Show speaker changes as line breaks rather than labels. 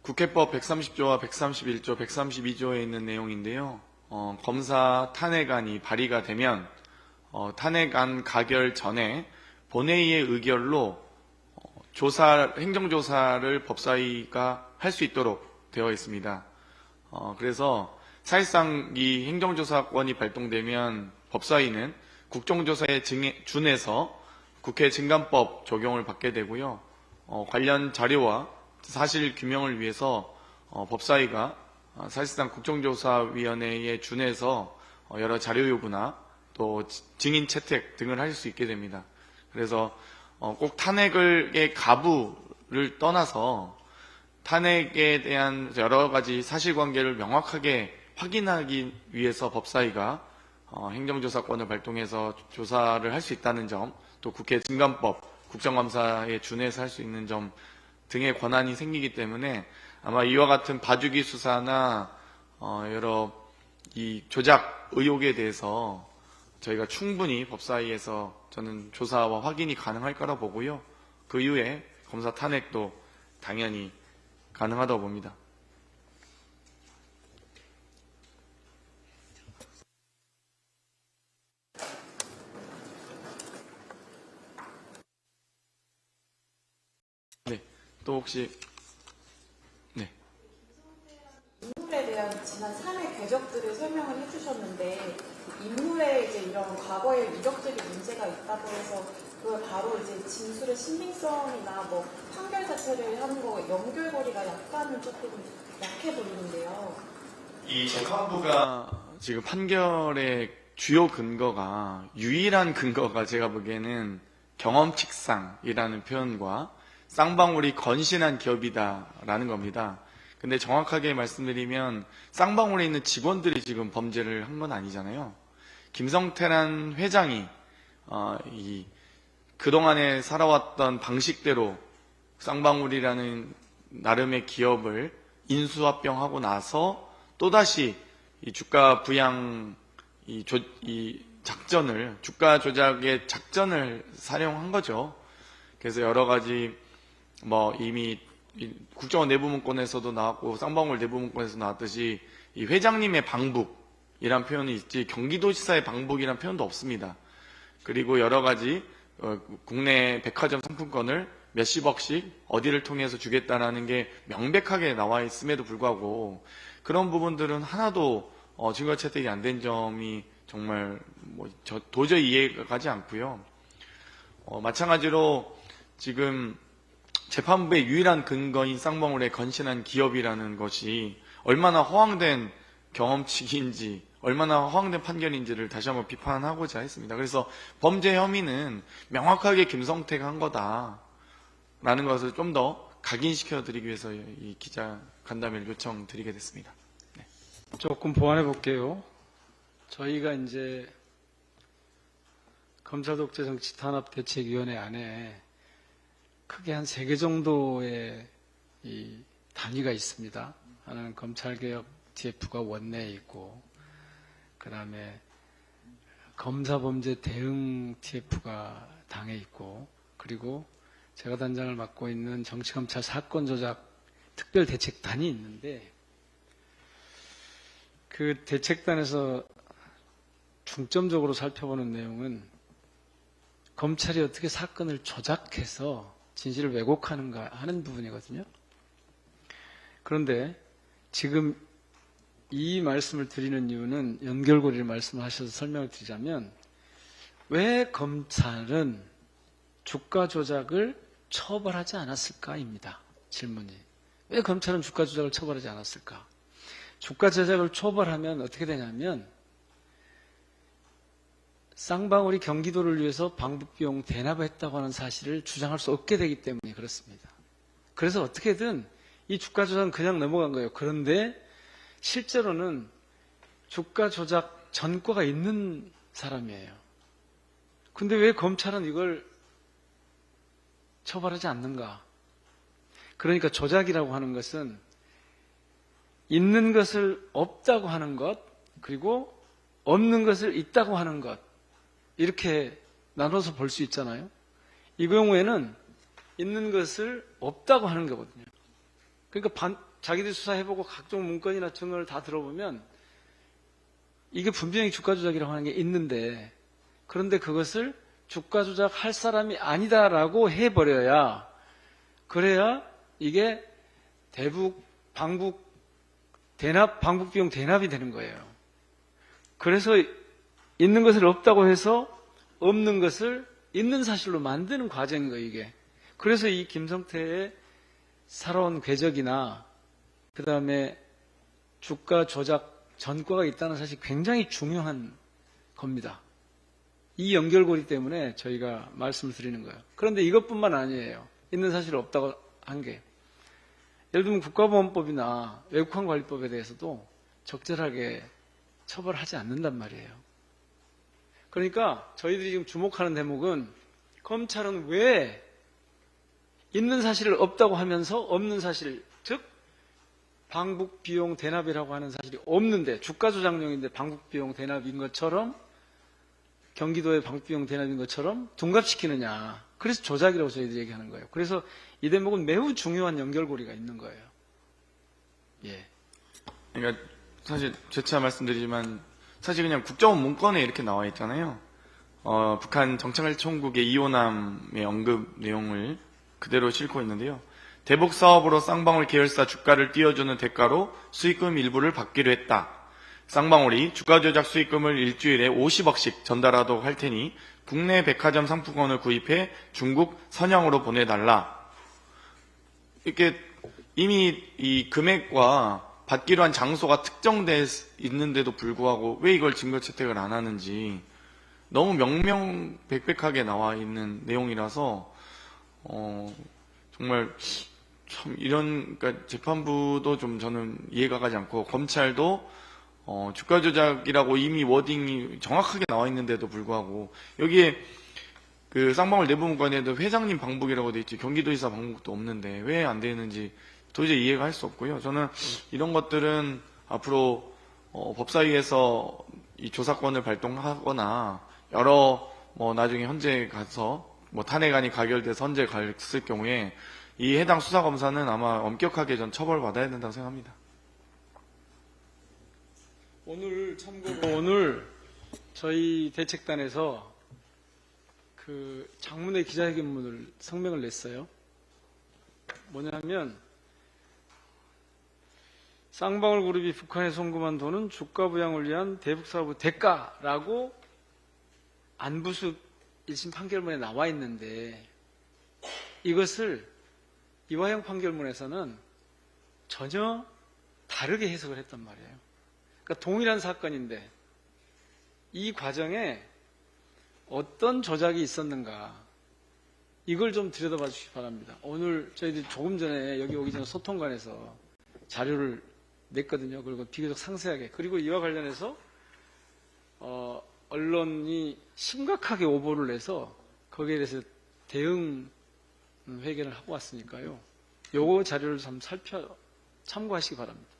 국회법 130조와 131조, 132조에 있는 내용인데요. 검사 탄핵안이 발의가 되면 탄핵안 가결 전에 본회의의 의결로 행정조사를 법사위가 할 수 있도록 되어 있습니다. 그래서 사실상 이 행정조사권이 발동되면 법사위는 국정조사에 준해서 국회 증감법 적용을 받게 되고요. 관련 자료와 사실 규명을 위해서 법사위가 사실상 국정조사위원회에 준해서 여러 자료 요구나 또 증인 채택 등을 할 수 있게 됩니다. 그래서 꼭 탄핵의 가부를 떠나서 탄핵에 대한 여러 가지 사실관계를 명확하게 확인하기 위해서 법사위가 행정조사권을 발동해서 조사를 할 수 있다는 점, 또 국회 증감법, 국정감사에 준해서 할 수 있는 점 등의 권한이 생기기 때문에 아마 이와 같은 봐주기 수사나 여러 이 조작 의혹에 대해서 저희가 충분히 법사위에서 저는 조사와 확인이 가능할 거라 보고요. 그 이후에 검사 탄핵도 당연히 가능하다고 봅니다. 네, 또 혹시
인물에 대한 지난 3회 궤적들을 설명을 해주셨는데 인물에 이제 이런 과거의 이력들이 문제가 있다고 해서 그걸 바로 이제 진술의 신빙성이나 뭐 판결 자체를 하는 거 연결고리가 약간은 조금 약해 보이는데요.
이 재판부가 지금 판결의 주요 근거가 유일한 근거가 제가 보기에는 경험칙상이라는 표현과 쌍방울이 건신한 기업이다라는 겁니다. 근데 정확하게 말씀드리면 쌍방울에 있는 직원들이 지금 범죄를 한 건 아니잖아요. 김성태란 회장이 그동안에 살아왔던 방식대로 쌍방울이라는 나름의 기업을 인수합병하고 나서 또다시 이 주가 부양 작전을, 주가 조작의 작전을 사용한 거죠. 그래서 여러 가지 이미 국정원 내부문건에서도 나왔고 쌍방울 내부문건에서 나왔듯이 이 회장님의 방북이란 표현이 있지 경기도지사의 방북이란 표현도 없습니다. 그리고 여러 가지 국내 백화점 상품권을 몇십억씩 어디를 통해서 주겠다라는 게 명백하게 나와 있음에도 불구하고 그런 부분들은 하나도 증거 채택이 안 된 점이 정말 도저히 이해가 가지 않고요. 마찬가지로 지금 재판부의 유일한 근거인 쌍방울의 건신한 기업이라는 것이 얼마나 허황된 경험칙인지 얼마나 허황된 판결인지를 다시 한번 비판하고자 했습니다. 그래서 범죄 혐의는 명확하게 김성태가 한 거다라는 것을 좀 더 각인시켜드리기 위해서 이 기자 간담회를 요청드리게 됐습니다. 네.
조금 보완해 볼게요. 저희가 이제 검찰독재정치탄압대책위원회 안에 크게 한 3개 정도의 이 단위가 있습니다. 하나는 검찰개혁 TF가 원내에 있고, 그 다음에 검사범죄 대응 TF가 당에 있고, 그리고 제가 단장을 맡고 있는 정치검찰 사건조작 특별대책단이 있는데, 그 대책단에서 중점적으로 살펴보는 내용은 검찰이 어떻게 사건을 조작해서 진실을 왜곡하는가 하는 부분이거든요. 그런데 지금 이 말씀을 드리는 이유는 연결고리를 말씀하셔서 설명을 드리자면 왜 검찰은 주가 조작을 처벌하지 않았을까입니다. 질문이. 왜 검찰은 주가 조작을 처벌하지 않았을까? 주가 조작을 처벌하면 어떻게 되냐면 쌍방울이 경기도를 위해서 방북비용 대납을 했다고 하는 사실을 주장할 수 없게 되기 때문에 그렇습니다. 그래서 어떻게든 이 주가 조작은 그냥 넘어간 거예요. 그런데 실제로는 주가 조작 전과가 있는 사람이에요. 근데 왜 검찰은 이걸 처벌하지 않는가? 그러니까 조작이라고 하는 것은 있는 것을 없다고 하는 것, 그리고 없는 것을 있다고 하는 것, 이렇게 나눠서 볼 수 있잖아요. 이 경우에는 있는 것을 없다고 하는 거거든요. 그러니까 자기들이 수사해보고 각종 문건이나 증언을 다 들어보면 이게 분명히 주가 조작이라고 하는 게 있는데, 그런데 그것을 주가 조작할 사람이 아니다라고 해버려야, 그래야 이게 방북 비용 대납이 되는 거예요. 그래서 있는 것을 없다고 해서 없는 것을 있는 사실로 만드는 과정인 거예요, 이게. 그래서 이 김성태의 살아온 궤적이나 그 다음에 주가 조작 전과가 있다는 사실이 굉장히 중요한 겁니다. 이 연결고리 때문에 저희가 말씀을 드리는 거예요. 그런데 이것뿐만 아니에요. 있는 사실이 없다고 한 게. 예를 들면 국가보안법이나 외국환관리법에 대해서도 적절하게 처벌하지 않는단 말이에요. 그러니까 저희들이 지금 주목하는 대목은 검찰은 왜 있는 사실을 없다고 하면서 없는 사실, 즉 방북 비용 대납이라고 하는 사실이 없는데 주가 조작용인데 방북 비용 대납인 것처럼, 경기도의 방북 비용 대납인 것처럼 둔갑시키느냐. 그래서 조작이라고 저희들이 얘기하는 거예요. 그래서 이 대목은 매우 중요한 연결고리가 있는 거예요. 예.
그러니까 사실 재차 말씀드리지만 사실 그냥 국정원 문건에 이렇게 나와 있잖아요. 북한 정찰총국의 이호남의 언급 내용을 그대로 싣고 있는데요. 대북 사업으로 쌍방울 계열사 주가를 띄워주는 대가로 수익금 일부를 받기로 했다. 쌍방울이 주가 조작 수익금을 일주일에 50억씩 전달하도록 할 테니 국내 백화점 상품권을 구입해 중국 선양으로 보내달라. 이렇게 이미 이 금액과 받기로 한 장소가 특정돼 있는데도 불구하고 왜 이걸 증거 채택을 안 하는지 너무 명명백백하게 나와 있는 내용이라서 정말 참 그러니까 재판부도 좀 저는 이해가 가지 않고, 검찰도 주가 조작이라고 이미 워딩이 정확하게 나와 있는데도 불구하고 여기에 그 쌍방울 내부 문건에도 회장님 방북이라고 돼 있지 경기도지사 방북도 없는데 왜 안 되는지 도저히 이해가 할 수 없고요. 저는 이런 것들은 앞으로 법사위에서 이 조사권을 발동하거나 여러 나중에 헌재 가서 탄핵안이 가결돼서 헌재 갔을 경우에 이 해당 수사검사는 아마 엄격하게 전 처벌받아야 된다고 생각합니다.
참고로 오늘 저희 대책단에서 그 장문의 기자회견문을 성명을 냈어요. 뭐냐면 쌍방울 그룹이 북한에 송금한 돈은 주가 부양을 위한 대북 사업의 대가라고 안부수 1심 판결문에 나와 있는데, 이것을 이화영 판결문에서는 전혀 다르게 해석을 했단 말이에요. 그러니까 동일한 사건인데 이 과정에 어떤 조작이 있었는가, 이걸 좀 들여다봐 주시기 바랍니다. 오늘 저희들이 조금 전에 여기 오기 전에 소통관에서 자료를 냈거든요. 그리고 비교적 상세하게. 그리고 이와 관련해서 언론이 심각하게 오보를 해서 거기에 대해서 대응 회견을 하고 왔으니까요. 요거 자료를 좀 참고하시기 바랍니다.